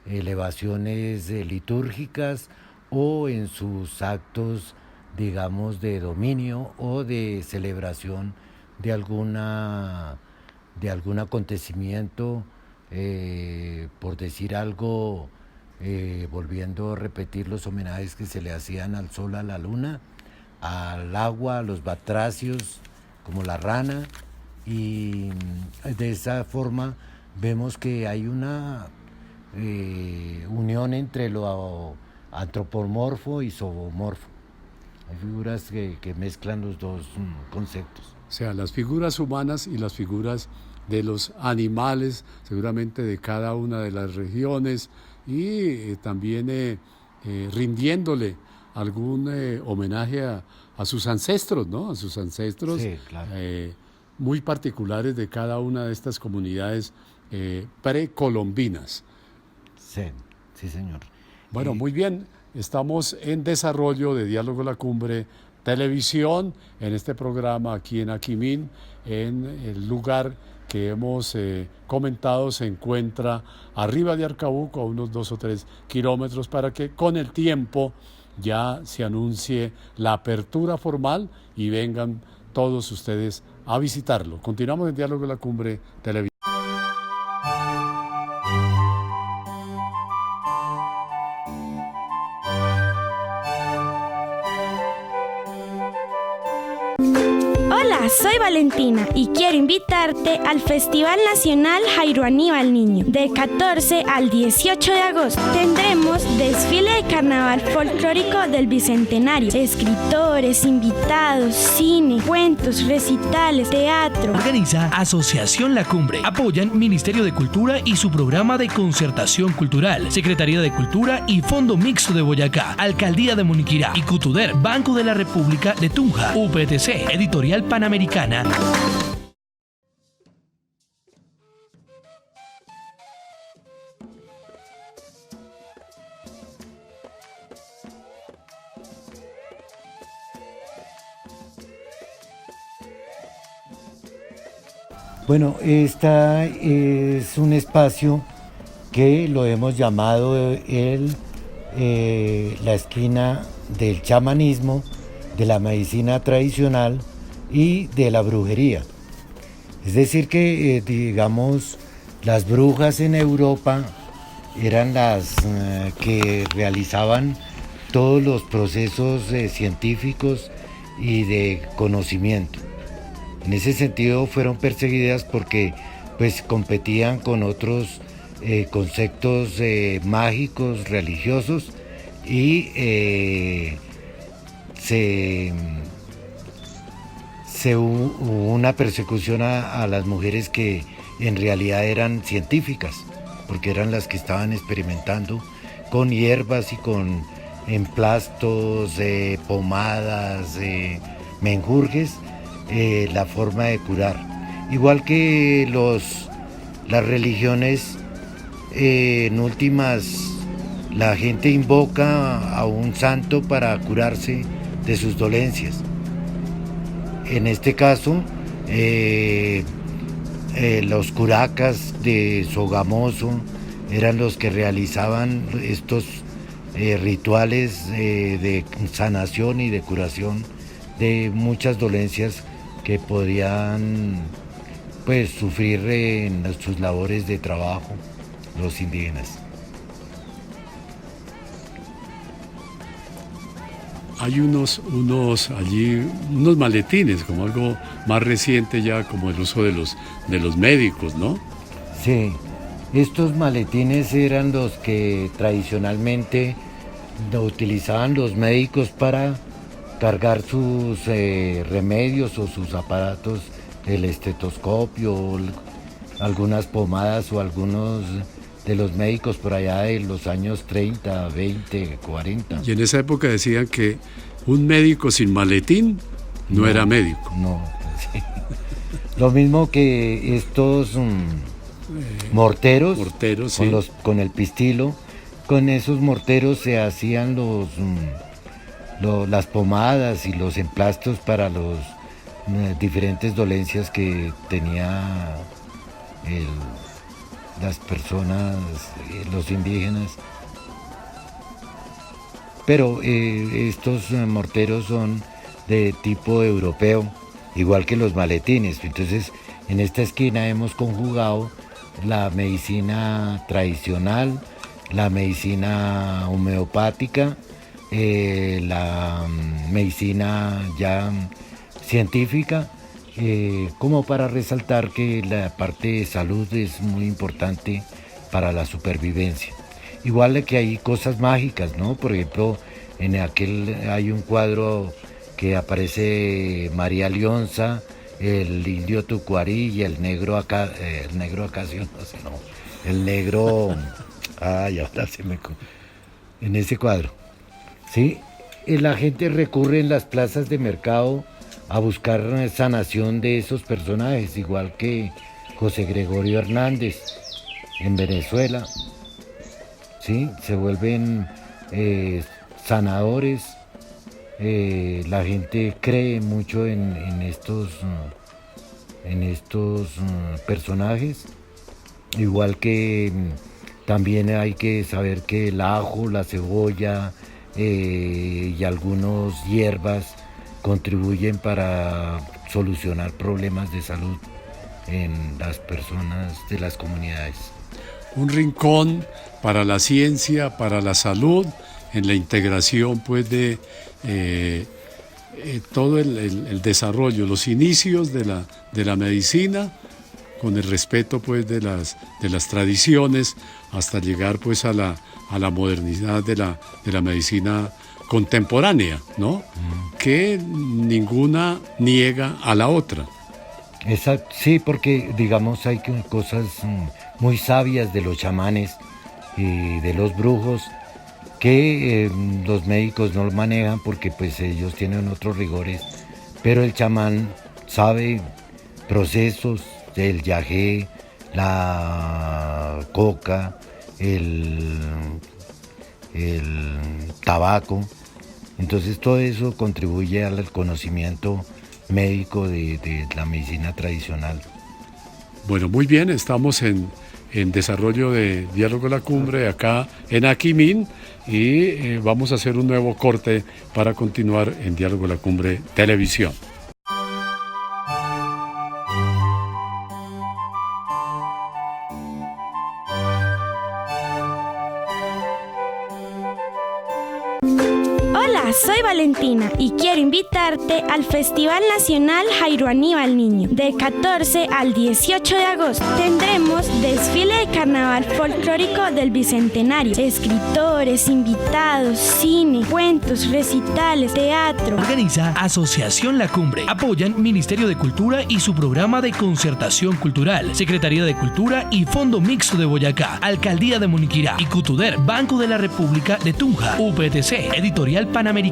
elevaciones litúrgicas o en sus actos, digamos, de dominio o de celebración de algún acontecimiento, por decir algo, volviendo a repetir los homenajes que se le hacían al sol, a la luna, al agua, a los batracios, como la rana, y de esa forma vemos que hay una unión entre lo antropomorfo y zoomorfo. Hay figuras que mezclan los dos conceptos. O sea, las figuras humanas y las figuras de los animales, seguramente de cada una de las regiones, y también rindiéndole algún homenaje a sus ancestros, ¿no? A sus ancestros, sí, claro, muy particulares de cada una de estas comunidades precolombinas. Sí, sí, señor. Bueno, muy bien, estamos en desarrollo de Diálogo La Cumbre Televisión, en este programa aquí en Aquimín, en el lugar que hemos comentado se encuentra arriba de Arcabuco, a unos 2 o 3 kilómetros, para que con el tiempo ya se anuncie la apertura formal y vengan todos ustedes a visitarlo. Continuamos en Diálogo La Cumbre Televisión. Hola, soy Valentina y quiero invitarte al Festival Nacional Jairo Aníbal Niño. Del 14 al 18 de agosto tendremos desfile de carnaval folclórico del Bicentenario. Escritores, invitados, cine, cuentos, recitales, teatro. Organiza Asociación La Cumbre. Apoyan Ministerio de Cultura y su programa de concertación cultural, Secretaría de Cultura y Fondo Mixto de Boyacá, Alcaldía de Moniquirá y Cutuder, Banco de la República de Tunja, UPTC, Editorial Panamericana. Bueno, esta es un espacio que lo hemos llamado la esquina del chamanismo, de la medicina tradicional y de la brujería. Es decir que, digamos, las brujas en Europa eran las que realizaban todos los procesos científicos y de conocimiento. En ese sentido fueron perseguidas porque pues competían con otros conceptos mágicos, religiosos, y hubo una persecución a las mujeres que en realidad eran científicas, porque eran las que estaban experimentando con hierbas y con emplastos, pomadas, menjurjes, la forma de curar. Igual que las religiones, en últimas, la gente invoca a un santo para curarse de sus dolencias. En este caso, los curacas de Sogamoso eran los que realizaban estos rituales de sanación y de curación de muchas dolencias que podían pues sufrir en sus labores de trabajo los indígenas. Hay unos maletines, como algo más reciente ya, como el uso de los médicos, ¿no? Sí, estos maletines eran los que tradicionalmente lo utilizaban los médicos para cargar sus remedios o sus aparatos, el estetoscopio, algunas pomadas o algunos de los médicos por allá de los años 30, 20, 40. Y en esa época decían que un médico sin maletín no era médico. No, sí. Lo mismo que estos morteros sí. con el pistilo, con esos morteros se hacían las pomadas y los emplastos para los diferentes dolencias que tenía las personas, los indígenas. Pero estos morteros son de tipo europeo, igual que los maletines. Entonces, en esta esquina hemos conjugado la medicina tradicional, la medicina homeopática, la medicina ya científica, como para resaltar que la parte de salud es muy importante para la supervivencia. Igual de que hay cosas mágicas, ¿no? Por ejemplo, en aquel hay un cuadro que aparece María Leonza, el indio Tucuarí y el negro Acacio, no sé, no, el negro, ahora se me... En ese cuadro, ¿sí? La gente recurre en las plazas de mercado a buscar sanación de esos personajes, igual que José Gregorio Hernández en Venezuela, ¿sí? Se vuelven sanadores. La gente cree mucho en estos personajes, igual que también hay que saber que el ajo, la cebolla y algunas hierbas contribuyen para solucionar problemas de salud en las personas de las comunidades. Un rincón para la ciencia, para la salud, en la integración pues de todo el desarrollo, los inicios de la medicina, con el respeto pues de las tradiciones, hasta llegar pues a la modernidad de la medicina contemporánea, ¿no? Que ninguna niega a la otra. Exacto, sí, porque digamos hay cosas muy sabias de los chamanes y de los brujos que los médicos no lo manejan porque pues ellos tienen otros rigores, pero el chamán sabe procesos del yagé, la coca, el tabaco. Entonces todo eso contribuye al conocimiento médico de la medicina tradicional. Bueno, muy bien, estamos en desarrollo de Diálogo La Cumbre acá en Aquimín y vamos a hacer un nuevo corte para continuar en Diálogo La Cumbre Televisión. Hola, soy Valentina y quiero invitarte al Festival Nacional Jairo Aníbal Niño. Del 14 al 18 de agosto tendremos desfile de carnaval folclórico del Bicentenario. Escritores, invitados, cine, cuentos, recitales, teatro. Organiza Asociación La Cumbre. Apoyan Ministerio de Cultura y su programa de concertación cultural, Secretaría de Cultura y Fondo Mixto de Boyacá, Alcaldía de Moniquirá y Cutuder, Banco de la República de Tunja, UPTC, Editorial Panamericana.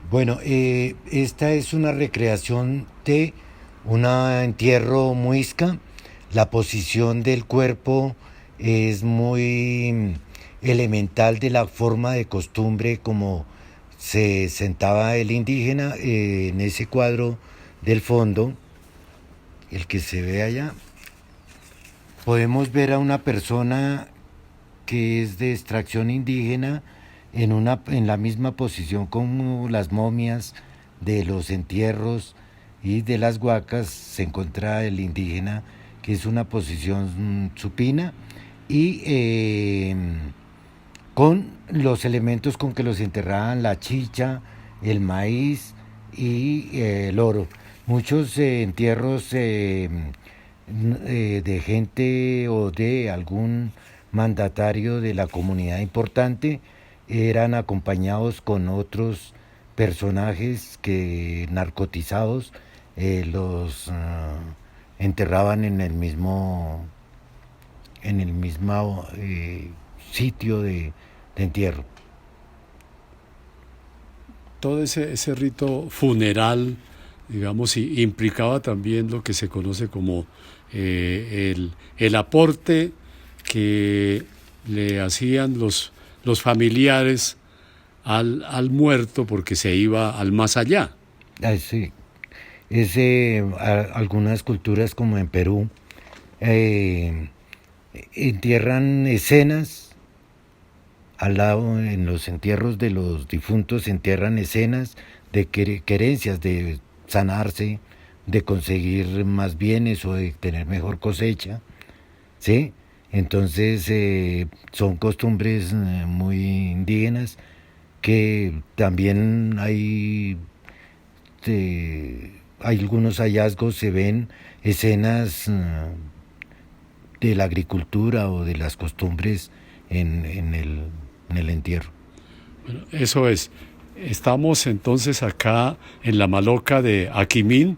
Bueno, esta es una recreación de un entierro muisca. La posición del cuerpo es muy elemental de la forma de costumbre como se sentaba el indígena. En ese cuadro del fondo, el que se ve allá, podemos ver a una persona que es de extracción indígena en la misma posición como las momias de los entierros y de las huacas. Se encuentra el indígena, que es una posición supina, y con los elementos con que los enterraban: la chicha, el maíz y el oro. Muchos entierros de gente o de algún mandatario de la comunidad importante eran acompañados con otros personajes que, narcotizados, los enterraban en el mismo sitio de entierro. Todo ese rito funeral, digamos, implicaba también lo que se conoce como el aporte que le hacían los familiares al muerto, porque se iba al más allá. Sí. Algunas culturas, como en Perú, entierran escenas al lado. En los entierros de los difuntos se entierran escenas de querencias de sanarse, de conseguir más bienes o de tener mejor cosecha, ¿sí? Entonces son costumbres muy indígenas, que también hay algunos hallazgos. Se ven escenas de la agricultura o de las costumbres en el entierro. Bueno, eso es. Estamos entonces acá en la Maloca de Aquimín,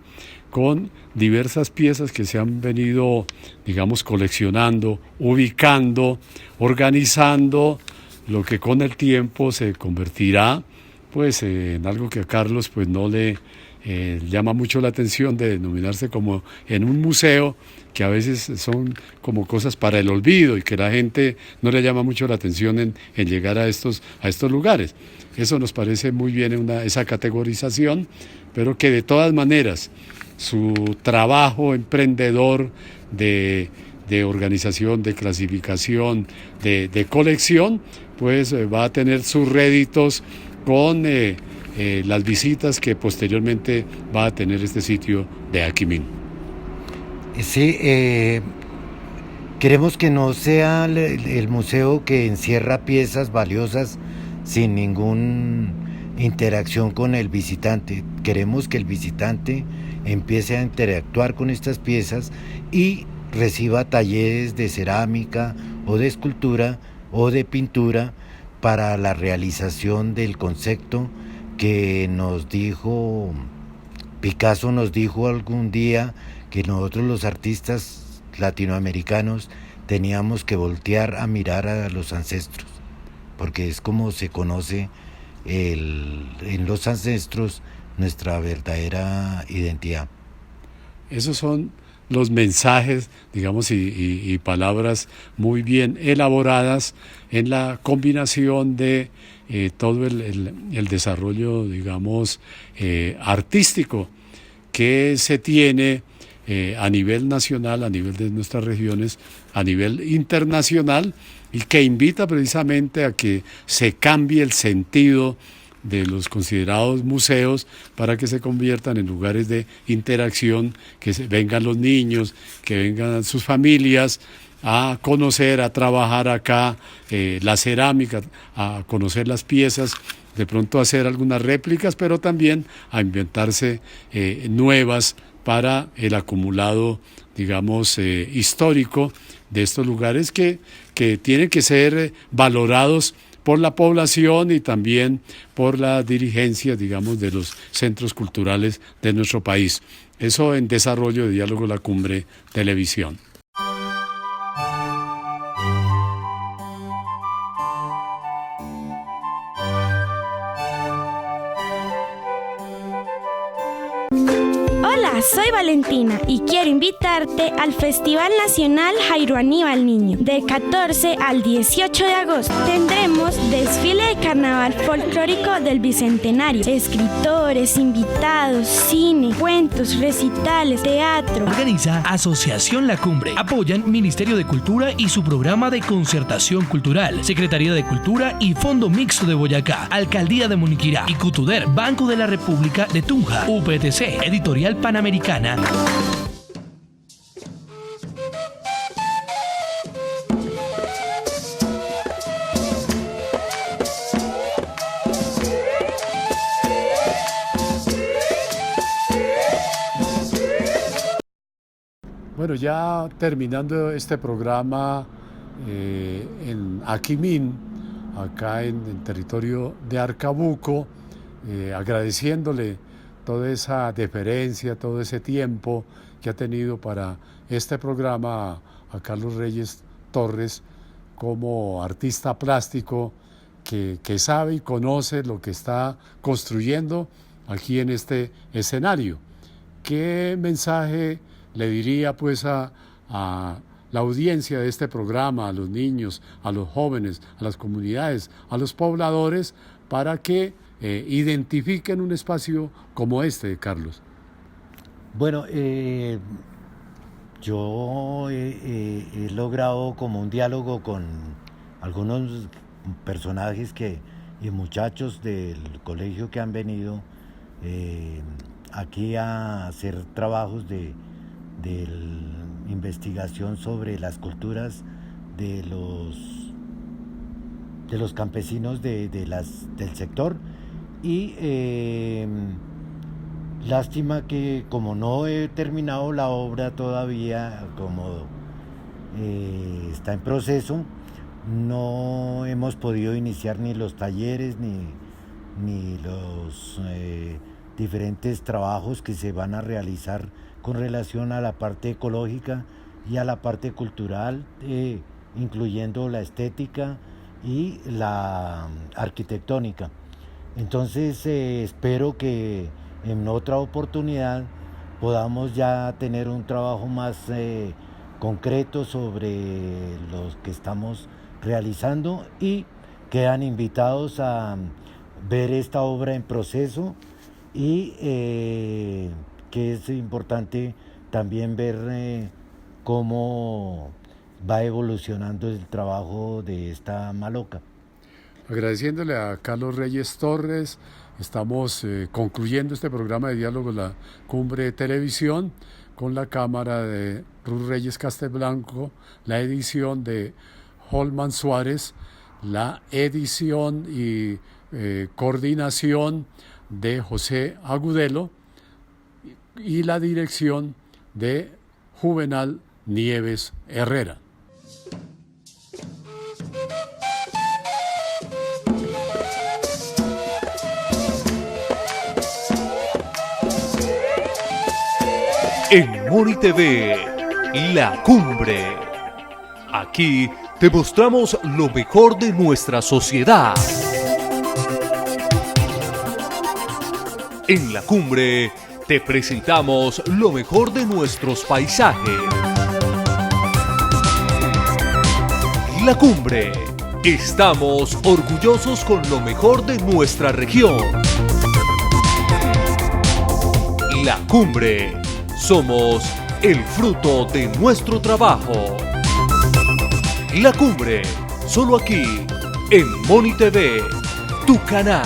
con diversas piezas que se han venido, digamos, coleccionando, ubicando, organizando, lo que con el tiempo se convertirá pues en algo que a Carlos pues no le llama mucho la atención, de denominarse como en un museo, que a veces son como cosas para el olvido y que la gente no le llama mucho la atención en llegar a estos lugares. Eso nos parece muy bien, esa categorización, pero que de todas maneras su trabajo emprendedor de organización, de clasificación, de colección, pues va a tener sus réditos con las visitas que posteriormente va a tener este sitio de Aquimín. Sí, queremos que no sea el museo que encierra piezas valiosas sin ninguna interacción con el visitante. Queremos que el visitante empiece a interactuar con estas piezas y reciba talleres de cerámica o de escultura o de pintura para la realización del concepto que nos dijo Picasso. Nos dijo algún día que nosotros, los artistas latinoamericanos, teníamos que voltear a mirar a los ancestros, porque es como se conoce en los ancestros nuestra verdadera identidad. Esos son los mensajes, digamos, y palabras muy bien elaboradas en la combinación de todo el desarrollo, digamos, artístico que se tiene a nivel nacional, a nivel de nuestras regiones, a nivel internacional, y que invita precisamente a que se cambie el sentido de los considerados museos para que se conviertan en lugares de interacción, que vengan los niños, que vengan sus familias a conocer, a trabajar acá la cerámica, a conocer las piezas, de pronto hacer algunas réplicas, pero también a inventarse nuevas para el acumulado, digamos, histórico de estos lugares que tienen que ser valorados por la población y también por la dirigencia, digamos, de los centros culturales de nuestro país. Eso en Desarrollo de Diálogo La Cumbre Televisión. Hola, Hola, soy Valentina y quiero invitarte al Festival Nacional Jairo Aníbal Niño. Del 14 al 18 de agosto tendremos desfile de carnaval folclórico del Bicentenario. Escritores, invitados, cine, cuentos, recitales, teatro. Organiza Asociación La Cumbre. Apoyan Ministerio de Cultura y su programa de concertación cultural, Secretaría de Cultura y Fondo Mixto de Boyacá, Alcaldía de Moniquirá y Cutuder, Banco de la República de Tunja, UPTC, Editorial Panamericana. Bueno, ya terminando este programa en Aquimín, acá en el territorio de Arcabuco, agradeciéndole toda esa deferencia, todo ese tiempo que ha tenido para este programa a Carlos Reyes Torres como artista plástico que sabe y conoce lo que está construyendo aquí en este escenario. ¿Qué mensaje le diría pues a la audiencia de este programa, a los niños, a los jóvenes, a las comunidades, a los pobladores, para que identifiquen un espacio como este, Carlos? Bueno, yo he logrado como un diálogo con algunos personajes y muchachos del colegio que han venido aquí a hacer trabajos de investigación sobre las culturas de los campesinos del sector, y lástima que como no he terminado la obra todavía, como está en proceso, no hemos podido iniciar ni los talleres ni los diferentes trabajos que se van a realizar con relación a la parte ecológica y a la parte cultural, incluyendo la estética y la arquitectónica. Entonces espero que en otra oportunidad podamos ya tener un trabajo más concreto sobre los que estamos realizando, y quedan invitados a ver esta obra en proceso, y que es importante también ver cómo va evolucionando el trabajo de esta maloca. Agradeciéndole a Carlos Reyes Torres, estamos concluyendo este programa de diálogo La Cumbre de Televisión con la cámara de Ruth Reyes Castelblanco, la edición de Holman Suárez, la edición y coordinación de José Agudelo y la dirección de Juvenal Nieves Herrera. En Moni TV, La Cumbre. Aquí te mostramos lo mejor de nuestra sociedad. En La Cumbre te presentamos lo mejor de nuestros paisajes. La Cumbre. Estamos orgullosos con lo mejor de nuestra región. La Cumbre. Somos el fruto de nuestro trabajo. La Cumbre, solo aquí, en Moni TV, tu canal.